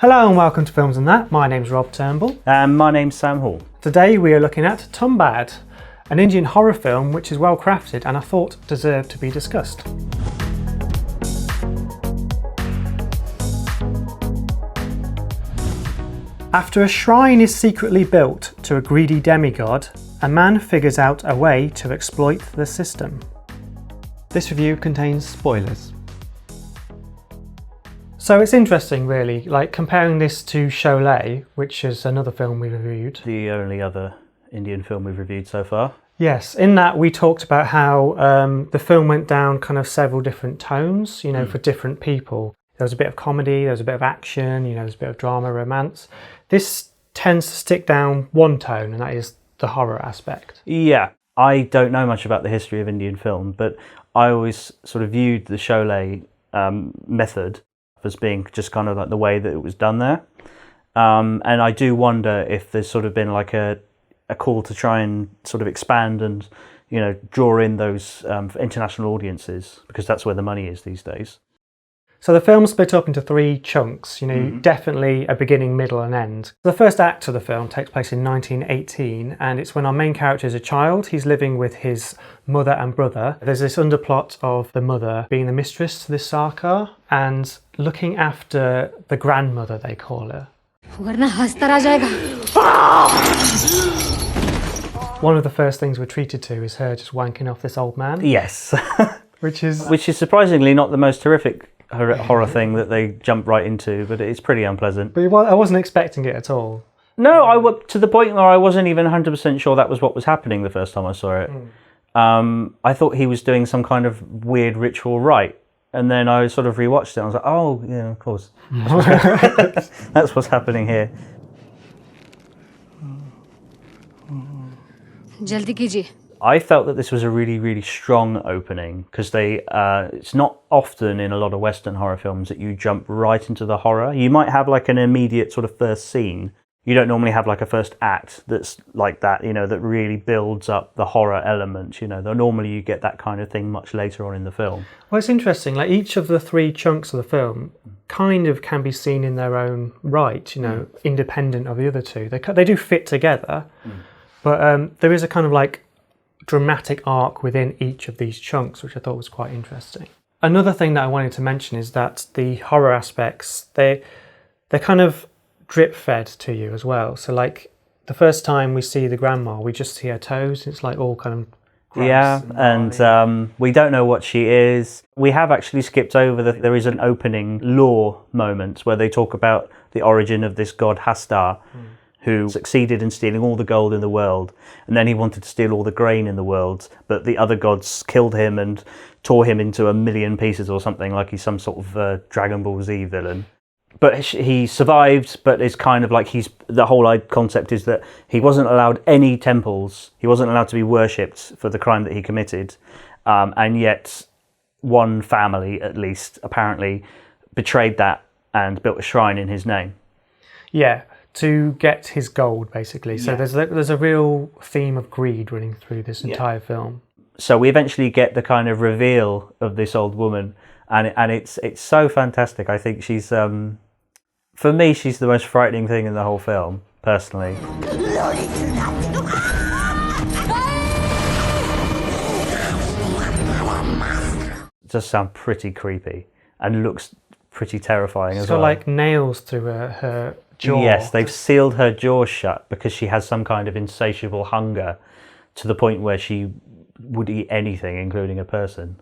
Hello and welcome to Films and That. My name's Rob Turnbull. And my name's Sam Hall. Today we are looking at Tumbbad, an Indian horror film which is well crafted and I thought deserved to be discussed. After a shrine is secretly built to a greedy demigod, a man figures out a way to exploit the system. This review contains spoilers. So it's interesting really, like comparing this to Chole, which is another film we reviewed. The only other Indian film we've reviewed so far. Yes, in that we talked about how the film went down kind of several different tones, for different people. There was a bit of comedy, there was a bit of action, there's a bit of drama, romance. This tends to stick down one tone, and that is the horror aspect. Yeah, I don't know much about the history of Indian film, but I always sort of viewed the Chole method as being just kind of like the way that it was done there. And I do wonder if there's sort of been like a call to try and sort of expand and, draw in those international audiences, because that's where the money is these days. So the film's split up into three chunks, definitely a beginning, middle and end. The first act of the film takes place in 1918 and it's when our main character is a child. He's living with his mother and brother. There's this underplot of the mother being the mistress to this sarkar and looking after the grandmother, they call her. One of the first things we're treated to is her just wanking off this old man. Yes. Which is surprisingly not the most horrific horror thing that they jump right into, but it's pretty unpleasant. But I wasn't expecting it at all. No, to the point where I wasn't even 100% sure that was what was happening the first time I saw it. I thought he was doing some kind of weird ritual rite, and then I sort of rewatched it and I was like, oh yeah, of course. That's what's happening here. Jaldi kijiye. I felt that this was a really, really strong opening because it's not often in a lot of Western horror films that you jump right into the horror. You might have like an immediate sort of first scene. You don't normally have like a first act that's like that, that really builds up the horror element. Normally you get that kind of thing much later on in the film. Well, it's interesting, like each of the three chunks of the film kind of can be seen in their own right, independent of the other two. They do fit together, but there is a kind of like dramatic arc within each of these chunks, which I thought was quite interesting. Another thing that I wanted to mention is that the horror aspects, they're kind of drip fed to you as well. So like the first time we see the grandma, we just see her toes. It's like all kind of gross. Yeah, and we don't know what she is. We have actually skipped over that there is an opening lore moment where they talk about the origin of this god Hastar, who succeeded in stealing all the gold in the world, and then he wanted to steal all the grain in the world, but the other gods killed him and tore him into a million pieces or something, like he's some sort of Dragon Ball Z villain. But he survived, but it's kind of like the whole concept is that he wasn't allowed any temples, he wasn't allowed to be worshipped for the crime that he committed, and yet one family, at least, apparently betrayed that and built a shrine in his name. Yeah. To get his gold, basically. So there's a real theme of greed running through this entire film. So we eventually get the kind of reveal of this old woman, and it's so fantastic. I think she's, for me, she's the most frightening thing in the whole film, personally. It does sound pretty creepy and looks pretty terrifying as well. It's got like nails through her jaw. Yes, they've sealed her jaw shut because she has some kind of insatiable hunger to the point where she would eat anything, including a person.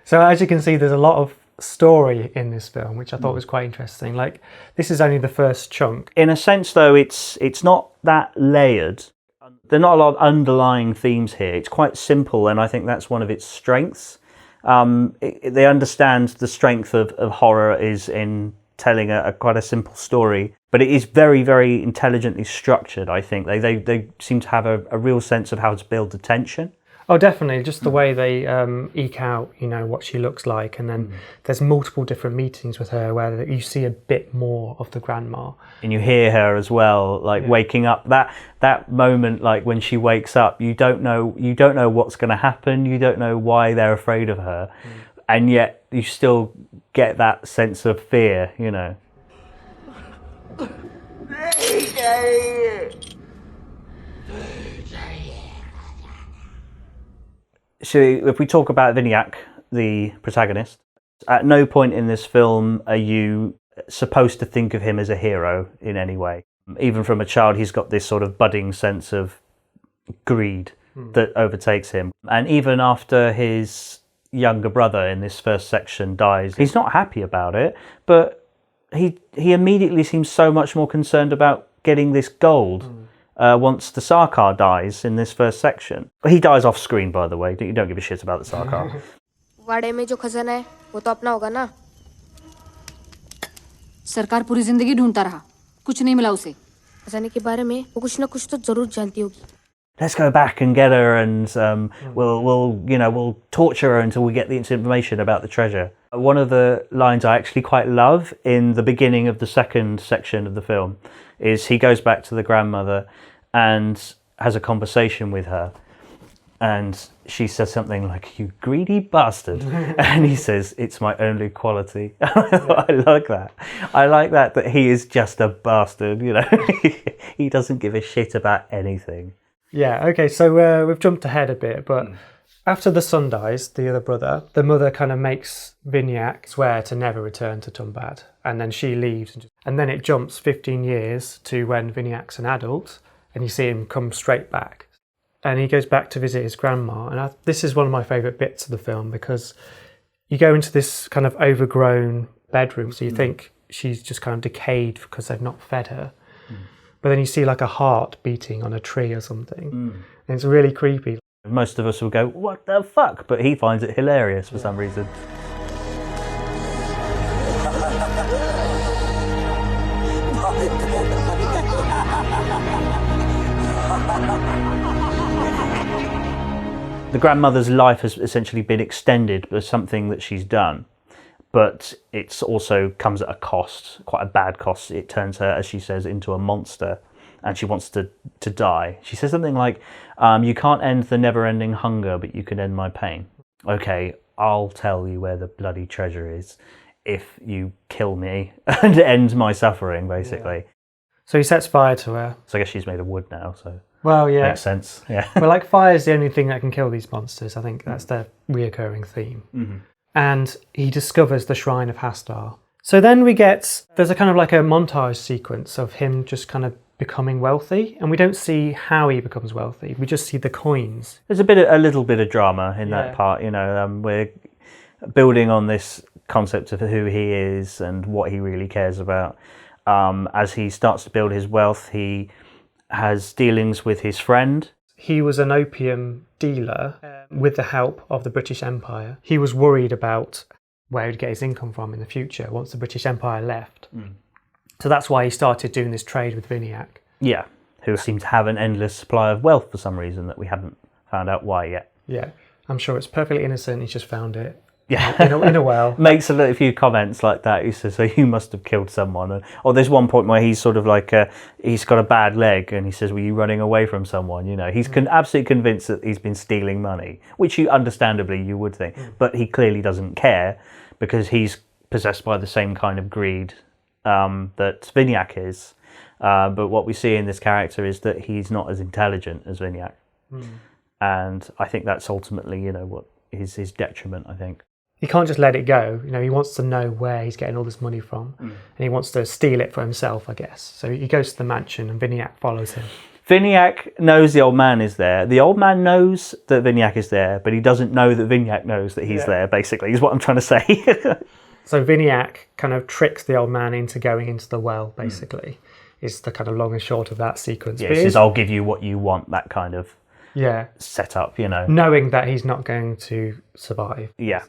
So as you can see, there's a lot of story in this film, which I thought was quite interesting. Like, this is only the first chunk. In a sense, though, it's not that layered. There are not a lot of underlying themes here. It's quite simple, and I think that's one of its strengths. They understand the strength of horror is in telling quite a simple story, but it is very, very intelligently structured. I think they seem to have a real sense of how to build the tension. Oh, definitely. Just the way they eke out, what she looks like. And then there's multiple different meetings with her where you see a bit more of the grandma. And you hear her as well, like waking up. That moment, like when she wakes up, you don't know what's going to happen. You don't know why they're afraid of her. And yet you still get that sense of fear, So if we talk about Vinayak, the protagonist, at no point in this film are you supposed to think of him as a hero in any way. Even from a child, he's got this sort of budding sense of greed that overtakes him. And even after his younger brother in this first section dies, he's not happy about it, but he immediately seems so much more concerned about getting this gold once the Sarkar dies in this first section. He dies off screen, by the way. You don't give a shit about the Sarkar. वाड़े में जो खजाना है वो तो अपना होगा ना। सरकार पूरी जिंदगी ढूंढता रहा, कुछ नहीं मिला उसे। खजाने के बारे में वो कुछ ना कुछ तो जरूर जानती होगी। Let's go back and get her, and we'll torture her until we get the information about the treasure. One of the lines I actually quite love in the beginning of the second section of the film is he goes back to the grandmother and has a conversation with her, and she says something like, "You greedy bastard," and he says, "It's my only quality." I like that. I like that he is just a bastard. He doesn't give a shit about anything. Yeah, okay, so we've jumped ahead a bit, but after the son dies, the other brother, the mother kind of makes Vinayak swear to never return to Tumbbad, and then she leaves. And then it jumps 15 years to when Vinayak's an adult, and you see him come straight back. And he goes back to visit his grandma, and this is one of my favourite bits of the film, because you go into this kind of overgrown bedroom, so you think she's just kind of decayed because they've not fed her. But then you see like a heart beating on a tree or something. And it's really creepy. Most of us will go, "What the fuck?" But he finds it hilarious for some reason. The grandmother's life has essentially been extended by something that she's done. But it also comes at a cost, quite a bad cost. It turns her, as she says, into a monster, and she wants to die. She says something like, "You can't end the never-ending hunger, but you can end my pain." Okay, I'll tell you where the bloody treasure is if you kill me and end my suffering, basically. Yeah. So he sets fire to her. So I guess she's made of wood now, so well, yeah, makes sense. Yeah. Well, like fire is the only thing that can kill these monsters. I think that's their reoccurring theme. And he discovers the Shrine of Hastar. So then there's a kind of like a montage sequence of him just kind of becoming wealthy, and we don't see how he becomes wealthy. We just see the coins. There's a little bit of drama in that part. We're building on this concept of who he is and what he really cares about. As he starts to build his wealth, he has dealings with his friend. He was an opium dealer with the help of the British Empire. He was worried about where he'd get his income from in the future once the British Empire left. So that's why he started doing this trade with Vinayak. Yeah, who seemed to have an endless supply of wealth for some reason that we haven't found out why yet. Yeah, I'm sure it's perfectly innocent. He's just found it. Yeah, in a well. Makes a few comments like that. He says, "So you must have killed someone." Or there's one point where he's sort of like, he's got a bad leg, and he says, "Were you running away from someone?" He's absolutely convinced that he's been stealing money, which understandably you would think, but he clearly doesn't care because he's possessed by the same kind of greed that Vinayak is. But what we see in this character is that he's not as intelligent as Vinayak, and I think that's ultimately, what is his detriment. I think. He can't just let it go. He wants to know where he's getting all this money from, and he wants to steal it for himself, I guess. So he goes to the mansion, and Vinayak follows him. Vinayak knows the old man is there. The old man knows that Vinayak is there, but he doesn't know that Vinayak knows that he's there, basically, is what I'm trying to say. So Vinayak kind of tricks the old man into going into the well, basically, is the kind of long and short of that sequence. Yeah, he says, "I'll give you what you want," that kind of setup, Knowing that he's not going to survive. Yeah.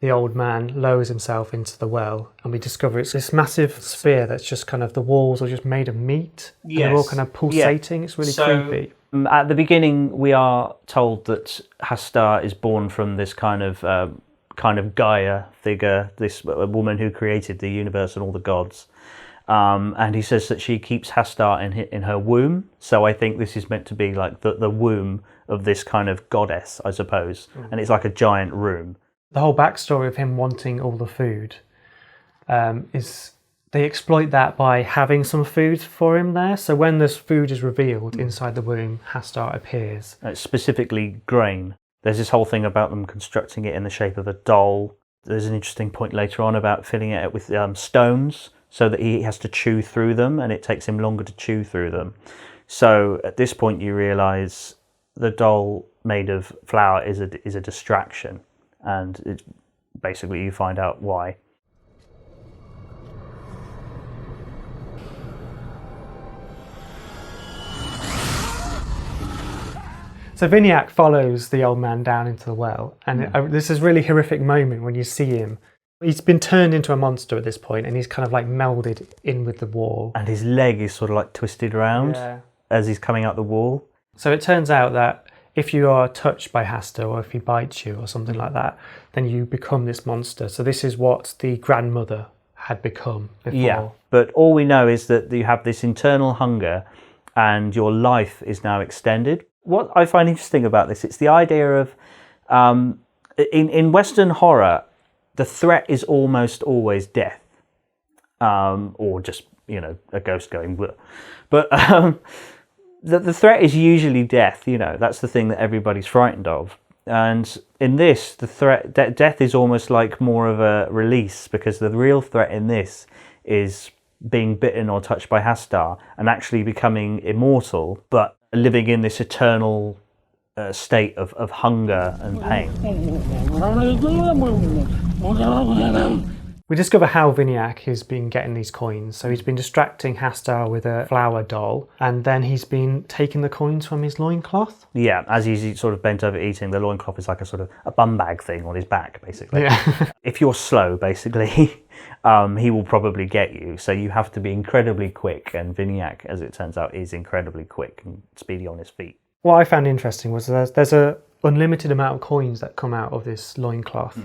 The old man lowers himself into the well, and we discover it's this massive sphere that's just kind of, the walls are just made of meat. Yes. And they're all kind of pulsating. It's really creepy. At the beginning, we are told that Hastar is born from this kind of Gaia figure, this woman who created the universe and all the gods. And he says that she keeps Hastar in her womb. So I think this is meant to be like the womb of this kind of goddess, I suppose. And it's like a giant room. The whole backstory of him wanting all the food is they exploit that by having some food for him there. So when this food is revealed inside the womb, Hastar appears. Specifically grain. There's this whole thing about them constructing it in the shape of a doll. There's an interesting point later on about filling it with stones so that he has to chew through them, and it takes him longer to chew through them. So at this point you realise the doll made of flour is a distraction, and it's basically you find out why. So Vinayak follows the old man down into the well, and this is a really horrific moment when you see him. He's been turned into a monster at this point, and he's kind of like melded in with the wall. And his leg is sort of like twisted around as he's coming out the wall. So it turns out that if you are touched by Hastar, or if he bites you or something like that, then you become this monster. So this is what the grandmother had become before. Yeah, but all we know is that you have this internal hunger and your life is now extended. What I find interesting about this, it's the idea of, in Western horror, the threat is almost always death, or just, a ghost going bleh. But the threat is usually death, that's the thing that everybody's frightened of. And in this, the threat, death is almost like more of a release, because the real threat in this is being bitten or touched by Hastar and actually becoming immortal, but living in this eternal state of hunger and pain. We discover how Vinayak has been getting these coins. So he's been distracting Hastar with a flower doll, and then he's been taking the coins from his loincloth. Yeah, as he's sort of bent over eating, the loincloth is like a sort of a bum bag thing on his back, basically. Yeah. If you're slow, basically, he will probably get you. So you have to be incredibly quick, and Vinayak, as it turns out, is incredibly quick and speedy on his feet. What I found interesting was there's a unlimited amount of coins that come out of this loincloth.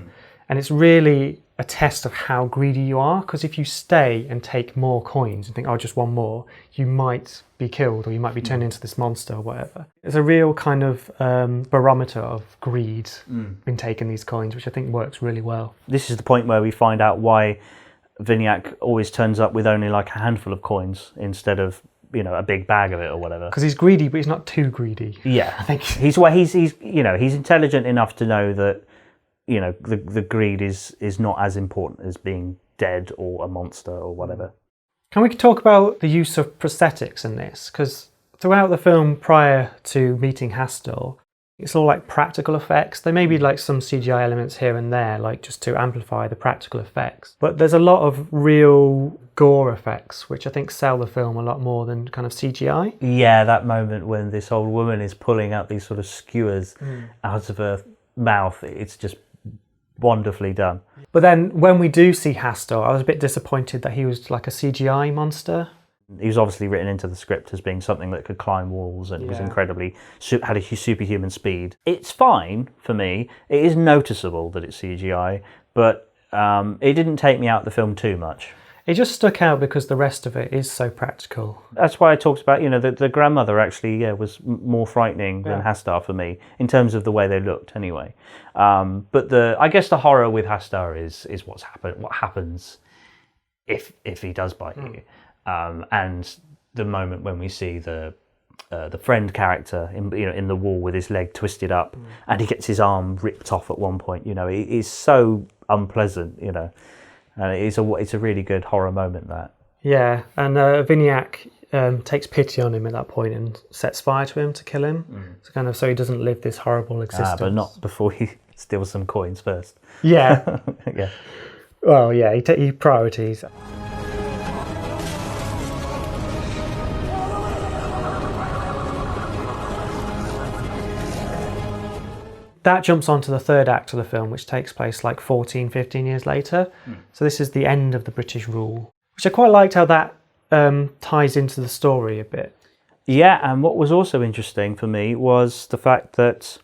And it's really a test of how greedy you are, because if you stay and take more coins and think, oh, just one more, you might be killed or you might be turned into this monster or whatever. It's a real kind of barometer of greed in taking these coins, which I think works really well. This is the point where we find out why Vinayak always turns up with only like a handful of coins instead of, a big bag of it or whatever. Because he's greedy, but he's not too greedy. Yeah, I think he's intelligent enough to know that the greed is not as important as being dead or a monster or whatever. Can we talk about the use of prosthetics in this? Because throughout the film, prior to meeting Hastar, it's all like practical effects. There may be like some CGI elements here and there, like just to amplify the practical effects. But there's a lot of real gore effects, which I think sell the film a lot more than kind of CGI. Yeah, that moment when this old woman is pulling out these sort of skewers out of her mouth, it's just wonderfully done. But then when we do see Hastar, I was a bit disappointed that he was like a CGI monster. He was obviously written into the script as being something that could climb walls and was incredibly, had a superhuman speed. It's fine for me. It is noticeable that it's CGI, but it didn't take me out of the film too much. It just stuck out because the rest of it is so practical. That's why I talked about, the grandmother actually was more frightening than Hastar for me, in terms of the way they looked anyway. But I guess the horror with Hastar is what happens if he does bite you. And the moment when we see the friend character in the wall with his leg twisted up and he gets his arm ripped off at one point, it is so unpleasant, and it's a really good horror moment, that. Yeah, and Vinayak takes pity on him at that point and sets fire to him to kill him, so he doesn't live this horrible existence. But not before he steals some coins first. Yeah. Yeah. Well, yeah, he priorities. That jumps onto the third act of the film, which takes place like 14, 15 years later. So this is the end of the British rule, which I quite liked how that ties into the story a bit. Yeah, and what was also interesting for me was the fact that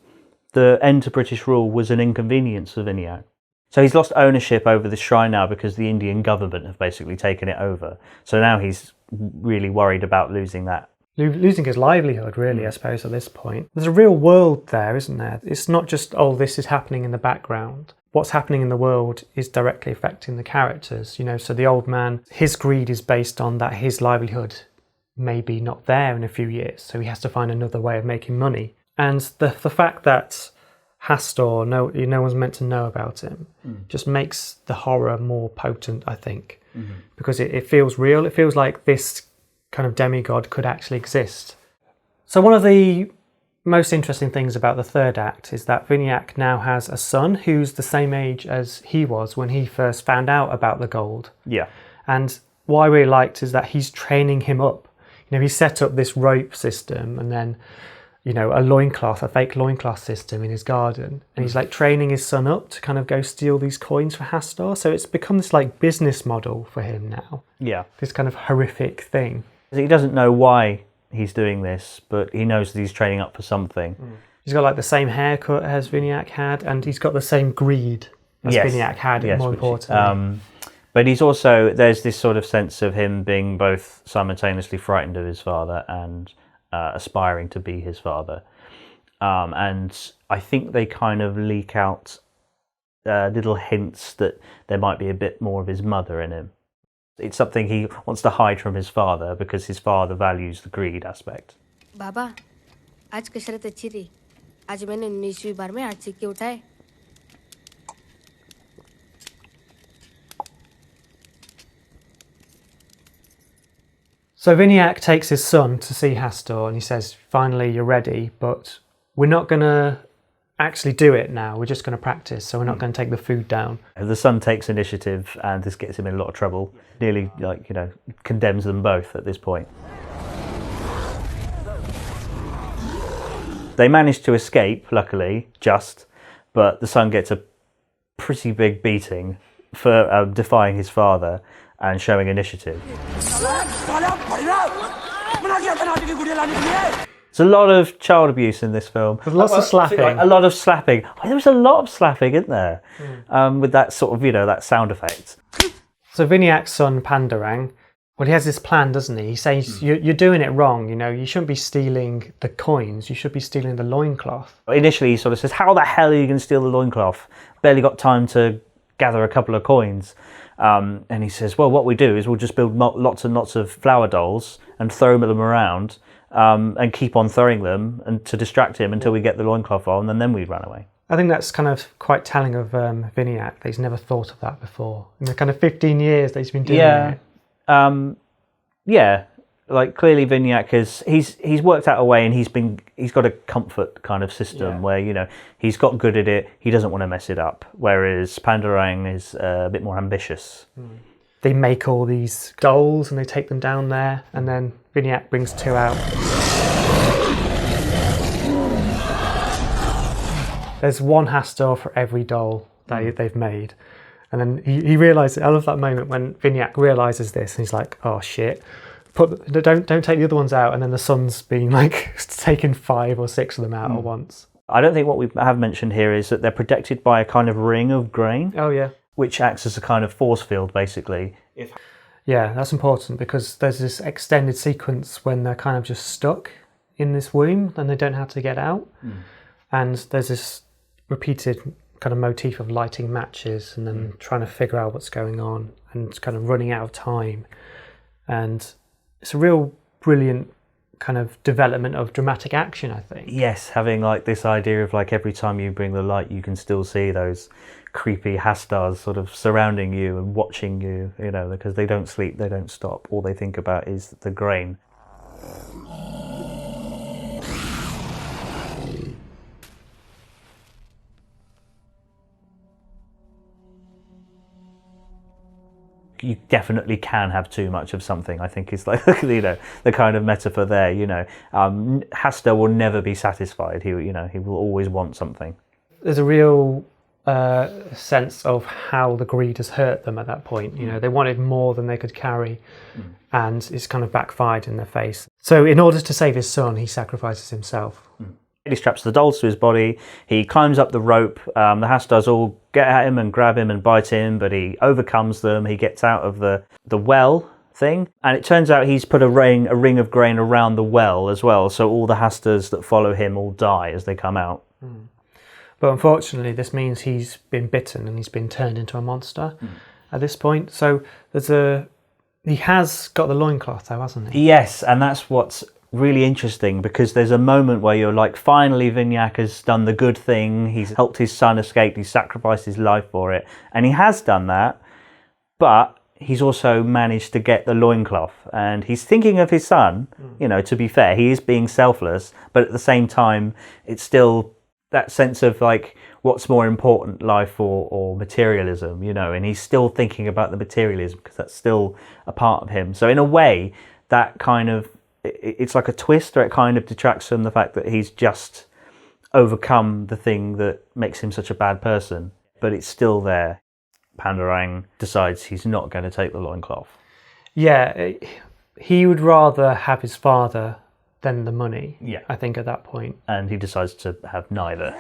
the end to British rule was an inconvenience for Vinayak. So he's lost ownership over the shrine now because the Indian government have basically taken it over. So now he's really worried about losing that. Losing his livelihood, really, I suppose, at this point. There's a real world there, isn't there? It's not just, this is happening in the background. what's happening in the world is directly affecting the characters. So the old man, his greed is based on that his livelihood may be not there in a few years, so he has to find another way of making money. And the fact that Hastur, no one's meant to know about him, just makes the horror more potent, I think, because it feels real. It feels like this kind of demigod could actually exist. So one of the most interesting things about the third act is that Vinayak now has a son who's the same age as he was when he first found out about the gold. Yeah. And what I really liked is that he's training him up. He set up this rope system and then, a fake loincloth system in his garden. And he's like training his son up to kind of go steal these coins for Hastur. So it's become this like business model for him now. Yeah. This kind of horrific thing. He doesn't know why he's doing this, but he knows that he's training up for something. He's got like the same haircut as Vinayak had, and he's got the same greed as Vinayak had, more importantly. But he's also, there's this sort of sense of him being both simultaneously frightened of his father and aspiring to be his father. And I think they kind of leak out little hints that there might be a bit more of his mother in him. It's something he wants to hide from his father because his father values the greed aspect. बाबा, आज कसरत अच्छी थी. आज मैंने 19वीं बार में 8 सिक्के उठाए. So Vinayak takes his son to see Hastur and he says, finally you're ready, but we're not going to actually do it now. We're just going to practice, so we're not going to take the food down. The son takes initiative and this gets him in a lot of trouble. Nearly, condemns them both at this point. They manage to escape, luckily, but the son gets a pretty big beating for defying his father and showing initiative. There's a lot of child abuse in this film. There's lots of slapping. A lot of slapping. There was a lot of slapping, isn't there? With that sort of, that sound effect. So Vinayak's son, Pandurang, well, he has this plan, doesn't he? He says, you're doing it wrong, you shouldn't be stealing the coins, you should be stealing the loincloth. Initially, he sort of says, how the hell are you going to steal the loincloth? Barely got time to gather a couple of coins. And he says, well, what we do is we'll just build lots and lots of flower dolls and throw them around and keep on throwing them and to distract him until we get the loincloth on, and then we'd run away. I think that's kind of quite telling of Vinayak, that he's never thought of that before. In the kind of 15 years that he's been doing it. Clearly Vinayak he's worked out a way, and he's got a comfort kind of system where, he's got good at it, he doesn't want to mess it up, whereas Pandurang is a bit more ambitious. They make all these dolls and they take them down there, and then Vinayak brings 2 out. There's 1 Hastur for every doll that they've made. And then he realises, I love that moment when Vinayak realises this, and he's like, oh shit, don't take the other ones out. And then the son's being taking 5 or 6 of them out at once. I don't think what we have mentioned here is that they're protected by a kind of ring of grain. Oh yeah. Which acts as a kind of force field, basically. Yeah, that's important, because there's this extended sequence when they're kind of just stuck in this womb and they don't know how to get out. And there's this repeated kind of motif of lighting matches and then trying to figure out what's going on and kind of running out of time. And it's a real brilliant kind of development of dramatic action, I think. Yes, having this idea of every time you bring the light, you can still see those creepy Hastars sort of surrounding you and watching you, because they don't sleep, they don't stop. All they think about is the grain. You definitely can have too much of something, I think is the kind of metaphor there. Hastur will never be satisfied. He will always want something. There's a real sense of how the greed has hurt them at that point. They wanted more than they could carry, and it's kind of backfired in their face. So in order to save his son, he sacrifices himself. He straps the dolls to his body, he climbs up the rope, the Hastars all get at him and grab him and bite him, but he overcomes them, he gets out of the well thing, and it turns out he's put a ring of grain around the well as well, so all the Hastars that follow him all die as they come out. But unfortunately, this means he's been bitten and he's been turned into a monster at this point. So he has got the loincloth though, hasn't he? Yes, and that's what's really interesting, because there's a moment where you're like, finally Vignac has done the good thing, he's helped his son escape, he's sacrificed his life for it, and he has done that, but he's also managed to get the loincloth, and he's thinking of his son. You know, to be fair, he is being selfless, but at the same time it's still that sense of like, what's more important, life or materialism, you know, and he's still thinking about the materialism because that's still a part of him. So in a way, that kind of, it's like a twist, or it kind of detracts from the fact that he's just overcome the thing that makes him such a bad person, but it's still there. Pandurang decides he's not going to take the loincloth. Yeah, he would rather have his father than the money, Yeah. I think, at that point. And he decides to have neither.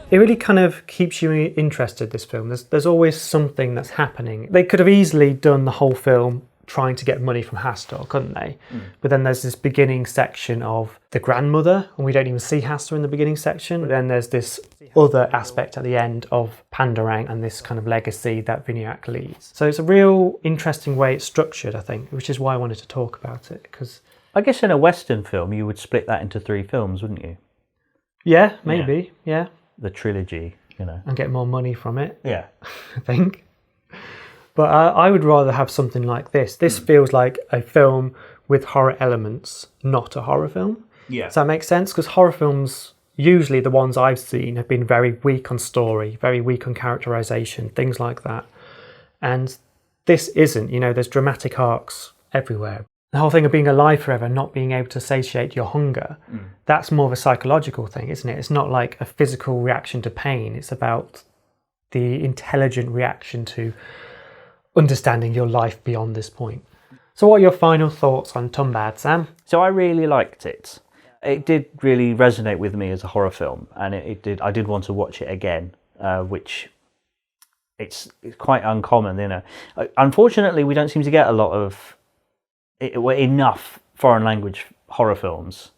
It really kind of keeps you interested, this film. There's always something that's happening. They could have easily done the whole film trying to get money from Hastur, couldn't they? But then there's this beginning section of the grandmother, and we don't even see Hastur in the beginning section. But then there's this other aspect at the end of Pandurang and this kind of legacy that Vignac leaves. So it's a real interesting way it's structured, I think, which is why I wanted to talk about it. Because I guess in a Western film, you would split that into 3 films, wouldn't you? yeah, maybe, yeah. The trilogy, you know. And get more money from it, Yeah. I think. But I would rather have something like this. This feels like a film with horror elements, not a horror film. Yeah. Does that make sense? Because horror films, usually the ones I've seen, have been very weak on story, very weak on characterization, things like that. And this isn't, you know, there's dramatic arcs everywhere. The whole thing of being alive forever, not being able to satiate your hunger, that's more of a psychological thing, isn't it? It's not like a physical reaction to pain. It's about the intelligent reaction to understanding your life beyond this point. So what are your final thoughts on Tumbbad, Sam? So I really liked it. It did really resonate with me as a horror film, and I did want to watch it again, which it's quite uncommon, you know. Unfortunately, we don't seem to get a lot of enough foreign language horror films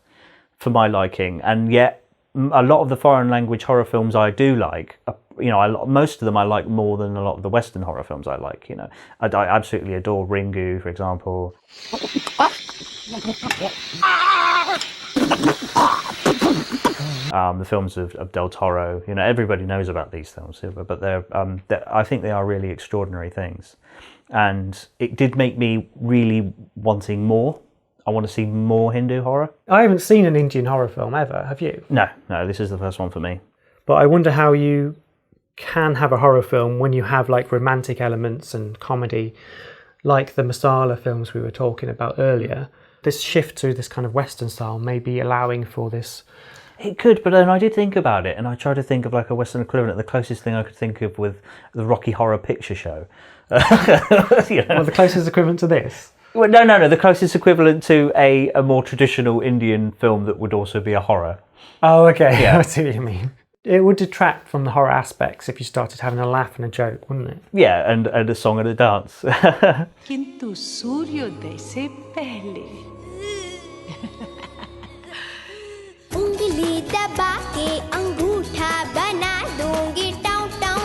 for my liking, and yet a lot of the foreign language horror films I do like, you know, most of them I like more than a lot of the Western horror films I like. You know, I absolutely adore Ringu, for example. The films of Del Toro, you know, everybody knows about these films, but I think they are really extraordinary things. And it did make me really wanting more. I want to see more Hindu horror. I haven't seen an Indian horror film ever, have you? No, this is the first one for me. But I wonder how you can have a horror film when you have like romantic elements and comedy, like the Masala films we were talking about earlier. This shift to this kind of Western style may be allowing for this. It could, but then I did think about it, and I tried to think of like a Western equivalent. The closest thing I could think of with the Rocky Horror Picture Show. You know? Well, the closest equivalent to this? Well, no. The closest equivalent to a more traditional Indian film that would also be a horror. Oh, okay. Yeah. I see what you mean. It would detract from the horror aspects if you started having a laugh and a joke, wouldn't it? Yeah, and a song and a dance. किंतु सूर्योदय से पहले उंगली दबा के अंगूठा बना दूंगी tau tau.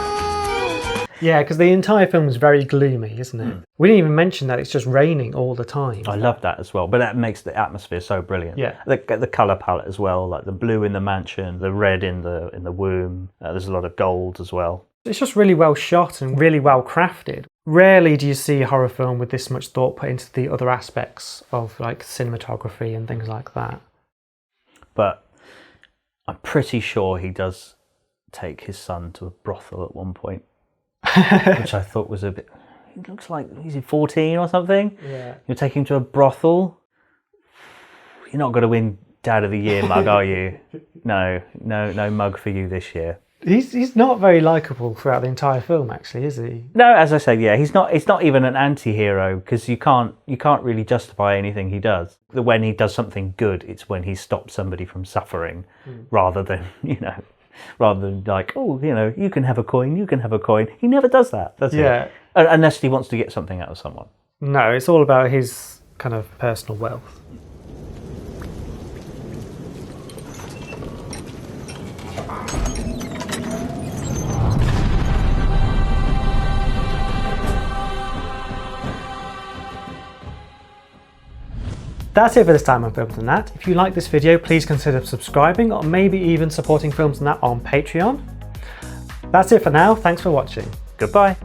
Yeah, because the entire film is very gloomy, isn't it? We didn't even mention that it's just raining all the time. I love that as well, but that makes the atmosphere so brilliant. Yeah. The colour palette as well, like the blue in the mansion, the red in the womb. There's a lot of gold as well. It's just really well shot and really well crafted. Rarely do you see a horror film with this much thought put into the other aspects of like cinematography and things like that. But I'm pretty sure he does take his son to a brothel at one point, which I thought was a bit... He looks like he's 14 or something. Yeah. You're taking him to a brothel. You're not going to win Dad of the Year mug, are you? No mug for you this year. He's not very likeable throughout the entire film, actually, is he? No, as I said, yeah, he's not. It's not even an anti-hero, because you can't really justify anything he does. When he does something good, it's when he stops somebody from suffering, rather than like, oh, you know, you can have a coin, you can have a coin. He never does that, does he? Yeah. Unless he wants to get something out of someone. No, it's all about his kind of personal wealth. That's it for this time on Films and That. If you like this video, please consider subscribing or maybe even supporting Films and That on Patreon. That's it for now. Thanks for watching. Goodbye.